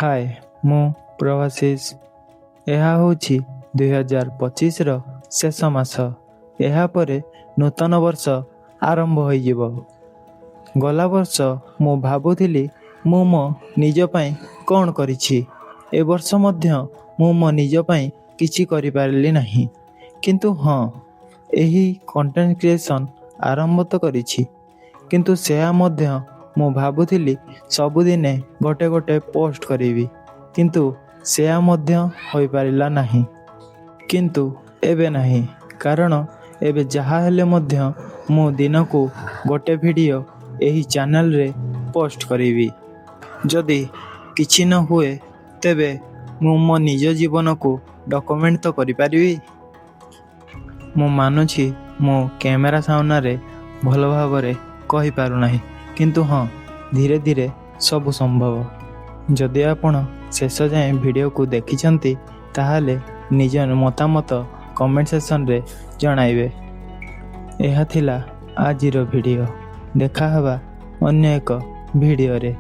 ହାଏ, ମୁଁ ପ୍ରଭାଶିଷ। ଏହା ହେଉଛି 2025ର ଶେଷ ମାସ। ଏହାପରେ ନୂତନ ବର୍ଷ ଆରମ୍ଭ ହୋଇଯିବ। ଗଲା ବର୍ଷ ମୁଁ ଭାବୁଥିଲି ମୁଁ ମୋ ନିଜ ପାଇଁ କ'ଣ କରିଛି। ଏ ବର୍ଷ ମଧ୍ୟ ମୁଁ ମୋ ନିଜ ପାଇଁ କିଛି କରିପାରିଲି ନାହିଁ। କିନ୍ତୁ ହଁ, ଏହି କଣ୍ଟେଣ୍ଟ କ୍ରିଏସନ୍ ଆରମ୍ଭ ତ କରିଛି। କିନ୍ତୁ ସେହା ମଧ୍ୟ ମୁଁ ଭାବୁଥିଲି ସବୁଦିନେ ଗୋଟେ ଗୋଟେ ପୋଷ୍ଟ କରିବି, କିନ୍ତୁ ସେହା ମଧ୍ୟ ହୋଇପାରିଲା ନାହିଁ। କିନ୍ତୁ ଏବେ ନାହିଁ, କାରଣ ଏବେ ଯାହା ହେଲେ ମଧ୍ୟ ମୁଁ ଦିନକୁ ଗୋଟେ ଭିଡ଼ିଓ ଏହି ଚ୍ୟାନେଲରେ ପୋଷ୍ଟ କରିବି। ଯଦି କିଛି ନ ହୁଏ ତେବେ ମୁଁ ମୋ ନିଜ ଜୀବନକୁ ଡକୁମେଣ୍ଟ ତ କରିପାରିବି। ମୁଁ ମାନୁଛି ମୁଁ କ୍ୟାମେରା ସାମ୍ନାରେ ଭଲ ଭାବରେ କହିପାରୁନାହିଁ, କିନ୍ତୁ ହଁ, ଧୀରେ ଧୀରେ ସବୁ ସମ୍ଭବ। ଯଦି ଆପଣ ଶେଷ ଯାଏଁ ଭିଡ଼ିଓକୁ ଦେଖିଛନ୍ତି ତାହେଲେ ନିଜ ମତାମତ କମେଣ୍ଟ ସେକ୍ସନରେ ଜଣାଇବେ। ଏହା ଥିଲା ଆଜିର ଭିଡ଼ିଓ। ଦେଖା ହେବା ଅନ୍ୟ ଏକ ଭିଡ଼ିଓରେ।